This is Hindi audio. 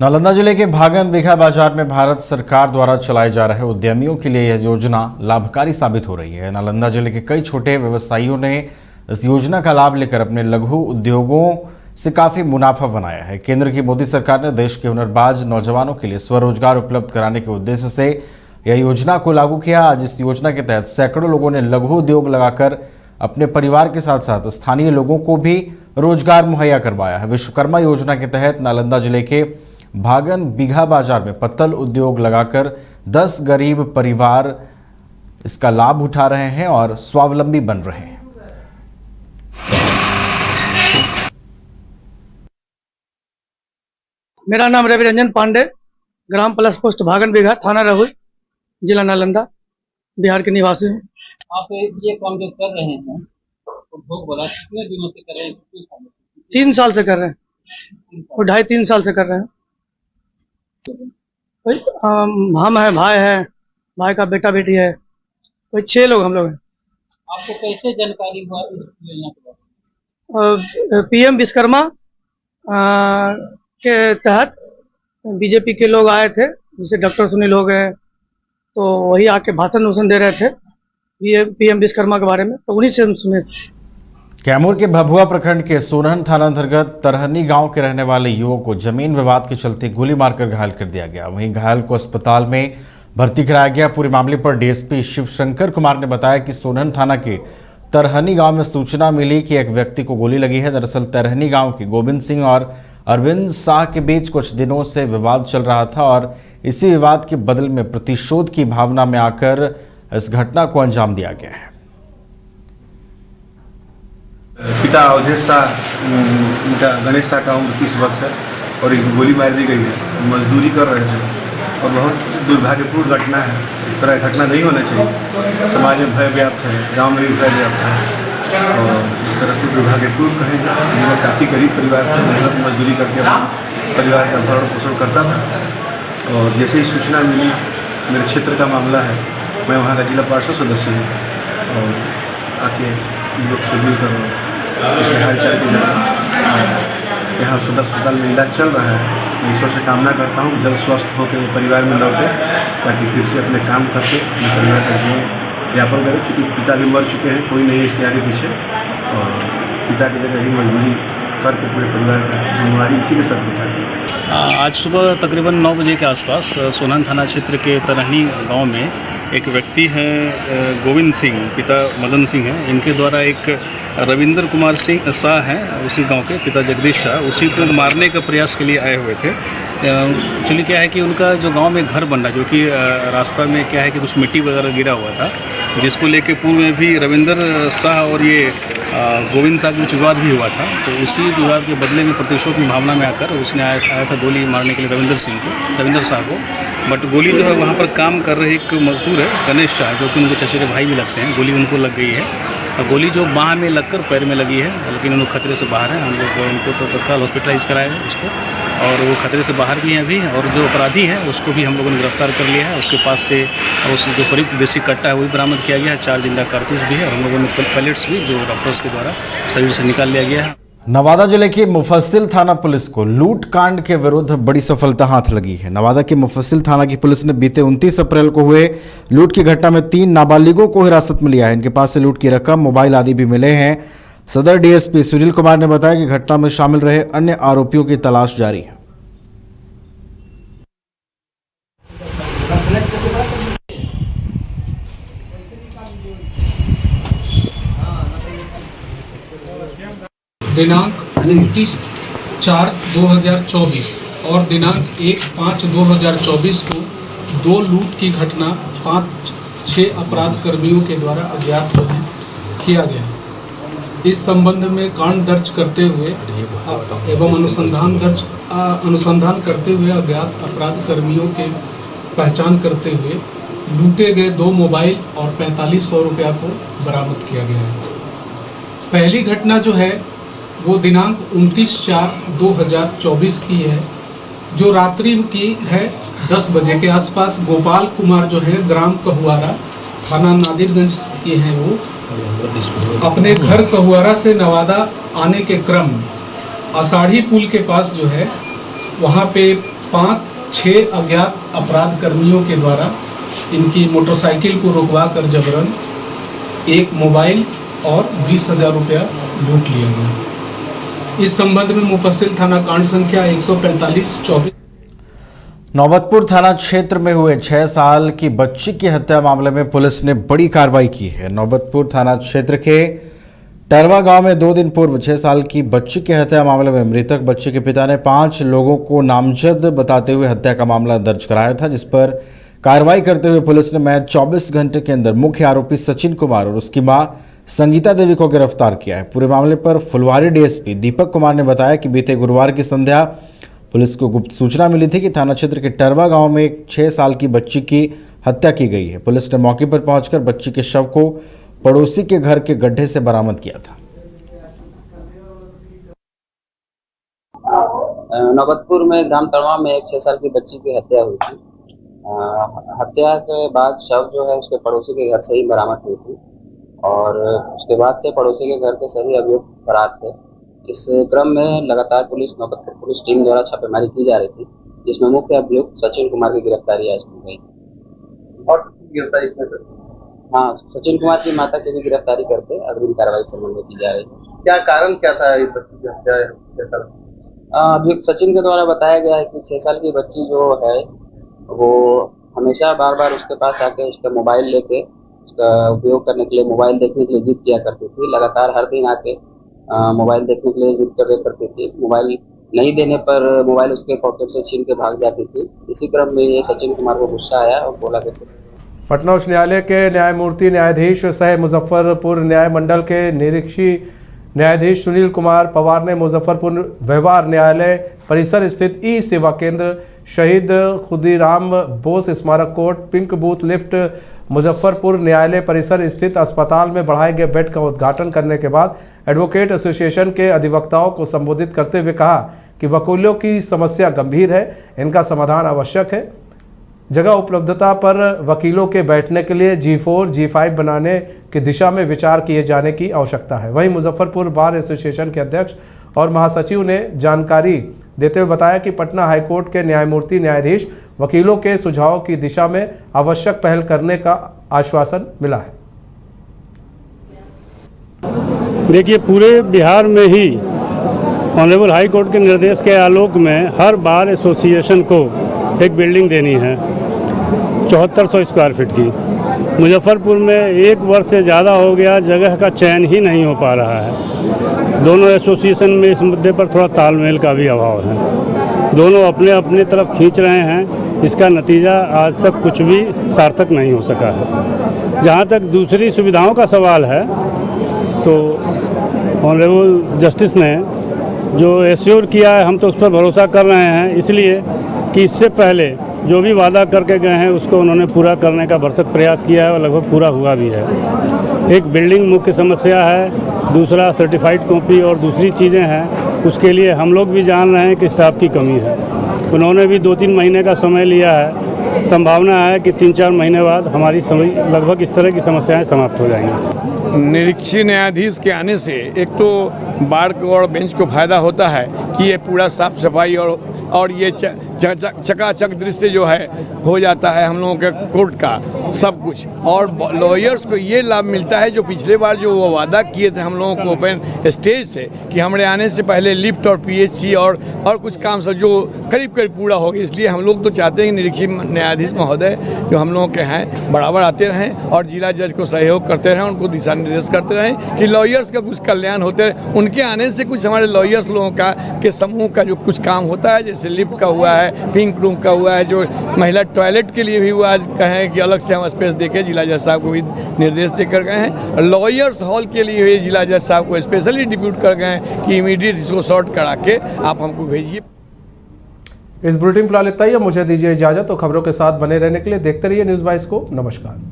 नालंदा जिले के भागन बिघा बाजार में भारत सरकार द्वारा चलाए जा रहे उद्यमियों के लिए यह योजना लाभकारी साबित हो रही है। नालंदा जिले के कई छोटे व्यवसायियों ने इस योजना का लाभ लेकर अपने लघु उद्योगों से काफी मुनाफा बनाया है। केंद्र की मोदी सरकार ने देश के हुनरबाज नौजवानों के लिए स्वरोजगार उपलब्ध कराने के उद्देश्य से यह योजना को लागू किया। आज इस योजना के तहत सैकड़ों लोगों ने लघु उद्योग लगाकर अपने परिवार के साथ साथ स्थानीय लोगों को भी रोजगार मुहैया करवाया है। विश्वकर्मा योजना के तहत नालंदा जिले के भागन बिघा बाजार में पत्तल उद्योग लगाकर 10 गरीब परिवार इसका लाभ उठा रहे हैं और स्वावलंबी बन रहे हैं। मेरा नाम रवि रंजन पांडे, ग्राम प्लस पोस्ट भागन बिघा, थाना रहुई, जिला नालंदा, बिहार के निवासी हूँ। आप ये काम जो कर रहे हैं उद्योग वाला कितने दिनों से कर रहे हैं? 3 साल से कर रहे हैं और 2.5-3 साल से कर रहे हैं। हम है, भाई है, भाई का बेटा बेटी है, कोई 6 लोग हम लोग हैं। आपको कैसे जानकारी हुआ इस योजना के बारे में? पीएम विश्वकर्मा के तहत बीजेपी के लोग आए थे, जैसे डॉक्टर सुनील हो गए, तो वही आके भाषण दे रहे थे पीएम विश्वकर्मा के बारे में, तो उन्हीं से हम सुने थे। कैमूर के भभुआ प्रखंड के सोनहन थाना अंतर्गत तरहनी गांव के रहने वाले युवक को जमीन विवाद के चलते गोली मारकर घायल कर दिया गया। वहीं घायल को अस्पताल में भर्ती कराया गया। पूरे मामले पर डीएसपी शिवशंकर कुमार ने बताया कि सोनहन थाना के तरहनी गांव में सूचना मिली कि एक व्यक्ति को गोली लगी है। दरअसल तरहनी गांव के गोविंद सिंह और अरविंद शाह के बीच कुछ दिनों से विवाद चल रहा था और इसी विवाद के बदले में प्रतिशोध की भावना में आकर इस घटना को अंजाम दिया गया है। पिता अवधेश शाह, पिता गणेश शाह का उम्र 30 वर्ष है और एक गोली मार दी गई है। मजदूरी कर रहे थे और बहुत दुर्भाग्यपूर्ण घटना है। इस तरह घटना नहीं होना चाहिए। समाज में भय व्याप्त है, गांव में भी भय व्याप्त है और इस तरह से दुर्भाग्यपूर्ण कहेंगे। मेरा काफ़ी गरीब परिवार से मेहनत मजदूरी करके परिवार का भरण पोषण करता था और जैसे ही सूचना मिली, मेरे क्षेत्र का मामला है, मैं वहाँ का जिला पार्षद सदस्य हूँ और आके लोग से मिलकर इसके हालचाल की यहाँ सदर अस्पताल में इलाज चल रहा है। ईश्वर से कामना करता हूँ जल्द स्वस्थ होकर परिवार में लौटे ताकि फिर से अपने काम करके अपने परिवार का जीवन यापन करें। चूँकि पिता भी मर चुके हैं, कोई नहीं है इसके आगे पीछे और पिता की जगह ही मजदूरी करके पूरे परिवार की जिम्मेवारी इसी के सर उठाई। आज सुबह तकरीबन 9 बजे के आसपास सोनहन थाना क्षेत्र के तरहनी गांव में एक व्यक्ति है गोविंद सिंह, पिता मदन सिंह हैं। इनके द्वारा एक रविंद्र कुमार सिंह शाह हैं, उसी गांव के पिता जगदीश शाह, उसी को मारने का प्रयास के लिए आए हुए थे। एक्चुअली क्या है कि उनका जो गांव में घर बन रहा है, जो कि रास्ता में क्या है कि कुछ मिट्टी वगैरह गिरा हुआ था, जिसको लेके पूर्व में भी रविंद्र शाह और ये गोविंद शाह के बीच विवाद भी हुआ था। तो उसी विवाद के बदले में प्रतिशोध की भावना में आकर उसने आया था गोली मारने के लिए रविंद्र शाह को। बट गोली जो है वहाँ पर काम कर रहे एक मजदूर है गणेश शाह, जो कि उनके चचेरे भाई भी लगते हैं, गोली उनको लग गई है और गोली जो बाह में लगकर पैर में लगी है, लेकिन उन खतरे से बाहर है। हम लोग उनको तो तत्काल हॉस्पिटलाइज कराया है उसको और वो खतरे से बाहर भी हैं अभी। और जो अपराधी है उसको भी हम लोगों ने गिरफ्तार कर लिया है। उसके पास से उस जो प्रयुक्त देसी कट्टा है वो भी बरामद किया गया है। 4 जिंदा कारतूस भी है और हम लोगों ने पैलेट्स भी जो डॉक्टर्स के द्वारा शरीर से निकाल लिया गया है। नवादा जिले के मुफस्सिल थाना पुलिस को लूट कांड के विरुद्ध बड़ी सफलता हाथ लगी है। नवादा के मुफस्सिल थाना की पुलिस ने बीते 29 अप्रैल को हुए लूट की घटना में 3 नाबालिगों को हिरासत में लिया है। इनके पास से लूट की रकम, मोबाइल आदि भी मिले हैं। सदर डीएसपी सुनील कुमार ने बताया कि घटना में शामिल रहे अन्य आरोपियों की तलाश जारी है। दिनांक 29/4/2024 और दिनांक 1/5/2024 को 2 लूट की घटना 5-6 अपराध कर्मियों के द्वारा अज्ञात किया गया। इस संबंध में कांड दर्ज करते हुए एवं अनुसंधान करते हुए अज्ञात अपराध कर्मियों के पहचान करते हुए लूटे गए 2 मोबाइल और 4500 रुपया को बरामद किया गया है। पहली घटना जो है वो दिनांक 29/4/2024 की है, जो रात्रि की है 10 बजे के आसपास। गोपाल कुमार जो है ग्राम कहुआरा, थाना नादिरगंज के हैं, वो अपने घर कहुआरा से नवादा आने के क्रम में आषाढ़ी पुल के पास जो है वहाँ पे 5-6 अज्ञात अपराध कर्मियों के द्वारा इनकी मोटरसाइकिल को रुकवा कर जबरन एक मोबाइल और 20,000 रुपया लूट लिया गया। इस संबंध में मुफस्सिल थाना कांड संख्या 145/24 नौबतपुर थाना क्षेत्र में हुए 6 साल की बच्ची की हत्या मामले में पुलिस ने बड़ी कार्रवाई की है। नौबतपुर थाना क्षेत्र के टरवा गांव में 2 दिन पूर्व 6 साल की बच्ची की हत्या मामले में मृतक बच्ची के पिता ने 5 लोगों को नामजद बताते हुए हत्या का मामला दर्ज कराया था, जिस पर कार्रवाई करते हुए पुलिस ने महज 24 घंटे के अंदर मुख्य आरोपी सचिन कुमार और उसकी मां संगीता देवी को गिरफ्तार किया है। पूरे मामले पर फुलवारी डीएसपी दीपक कुमार ने बताया कि बीते गुरुवार की संध्या पुलिस को गुप्त सूचना मिली थी कि थाना क्षेत्र के टरवा गांव में एक 6 साल की बच्ची की हत्या की गई है। पुलिस ने मौके पर पहुंचकर बच्ची के शव को पड़ोसी के घर के गड्ढे से बरामद किया था। नौबतपुर में ग्राम तड़वा में एक 6 साल की बच्ची की हत्या हुई थी। हत्या के बाद शव जो है उसके पड़ोसी के घर से ही बरामद हुई थी और उसके बाद से पड़ोसी के घर के सभी अभियुक्त फरार थे। इस क्रम में लगातार नौबतपुर पुलिस टीम द्वारा छापेमारी की जा रही थी, जिसमें मुख्य अभियुक्त सचिन कुमार की गिरफ्तारी आज की गई। और गिरफ्तारी हाँ, सचिन कुमार की माता की भी गिरफ्तारी करके अग्रिम कार्रवाई संबंध में की जा रही है। क्या कारण क्या था इस बच्ची की हत्या? अभियुक्त सचिन के द्वारा बताया गया है कि 6 साल की बच्ची जो है वो हमेशा बार बार उसके पास आके उसका मोबाइल लेके उसका उपयोग करने के लिए, मोबाइल देखने के लिए जिद किया करती थी। लगातार हर दिन आके मोबाइल देखने के लिए जिद करती थी। मोबाइल नहीं देने पर मोबाइल उसके पॉकेट से छीन के भाग जाती थी। इसी क्रम में ये सचिन कुमार को गुस्सा आया और बोला कि पटना उच्च न्यायालय के न्यायमूर्ति न्यायाधीश सह मुजफ्फरपुर न्याय मंडल के निरीक्षी न्यायाधीश सुनील कुमार पवार ने मुजफ्फरपुर व्यवहार न्यायालय परिसर स्थित ई सेवा केंद्र, शहीद खुदीराम बोस स्मारक court, pink booth lift, Muzaffarpur न्यायालय परिसर स्थित अस्पताल में बढ़ाए गए बेड का उद्घाटन करने के बाद एडवोकेट एसोसिएशन के अधिवक्ताओं को संबोधित करते हुए कहा कि वकीलों की समस्या गंभीर है, इनका समाधान आवश्यक है। जगह उपलब्धता पर वकीलों के बैठने के लिए G4, G5 बनाने की दिशा में विचार किए जाने की आवश्यकता है। वहीं मुजफ्फरपुर बार एसोसिएशन के अध्यक्ष और महासचिव ने जानकारी देते हुए बताया कि पटना हाईकोर्ट के न्यायमूर्ति न्यायाधीश वकीलों के सुझावों की दिशा में आवश्यक पहल करने का आश्वासन मिला है। देखिए, पूरे बिहार में ही ऑनरेबल हाई कोर्ट के निर्देश के आलोक में हर बार एसोसिएशन को एक बिल्डिंग देनी है 7400 स्क्वायर फीट की। मुजफ्फरपुर में 1 वर्ष से ज़्यादा हो गया, जगह का चयन ही नहीं हो पा रहा है। दोनों एसोसिएशन में इस मुद्दे पर थोड़ा तालमेल का भी अभाव है। दोनों अपने अपने तरफ खींच रहे हैं, इसका नतीजा आज तक कुछ भी सार्थक नहीं हो सका है। जहाँ तक दूसरी सुविधाओं का सवाल है तो ऑनरेबल जस्टिस ने जो एश्योर किया है, हम तो उस पर भरोसा कर रहे हैं, इसलिए कि इससे पहले जो भी वादा करके गए हैं उसको उन्होंने पूरा करने का भरसक प्रयास किया है और लगभग पूरा हुआ भी है। एक बिल्डिंग मुख्य समस्या है, दूसरा सर्टिफाइड कॉपी और दूसरी चीज़ें हैं। उसके लिए हम लोग भी जान रहे हैं कि स्टाफ की कमी है। उन्होंने भी 2-3 महीने का समय लिया है। संभावना है कि 3-4 महीने बाद हमारी लगभग इस तरह की समस्याएं समाप्त हो जाएंगी। निरीक्षी न्यायाधीश के आने से एक तो बार और बेंच को फायदा होता है कि ये पूरा साफ सफाई और ये चकाचक दृश्य जो है हो जाता है हम लोगों के कोर्ट का सब कुछ। और लॉयर्स को ये लाभ मिलता है जो पिछले बार जो वो वादा किए थे हम लोगों को ओपन स्टेज से कि हमारे आने से पहले लिफ्ट और पीएचसी और कुछ काम सब जो करीब पूरा हो गया। इसलिए हम लोग तो चाहते हैं कि निरीक्षी न्यायाधीश महोदय जो हम लोगों के हैं बराबर आते रहें और जिला जज को सहयोग करते रहें, उनको दिशा निर्देश करते रहें कि लॉयर्स का कुछ कल्याण होते रहे। उनके आने से कुछ हमारे लॉयर्स लोगों का के समूह का जो कुछ काम होता है, जैसे लिफ्ट का हुआ है, पिंक रूम का हुआ है, जो महिला टॉयलेट के लिए भी हुआ, आज कहें कि अलग से हम स्पेस देके जिला जज साहब को भी निर्देश देकर गए हैं। लॉयर्स हॉल के लिए भी जिला जज साहब को स्पेशली डिप्यूट कर गए हैं कि इमीडिएट इसको सॉर्ट करा के आप हमको भेजिए। इस बुलेटिन फिलहाल इतना ही। मुझे दीजिए इजाजत। तो खबरों के साथ बने रहने के लिए देखते रहिए न्यूज़ 22 को। नमस्कार।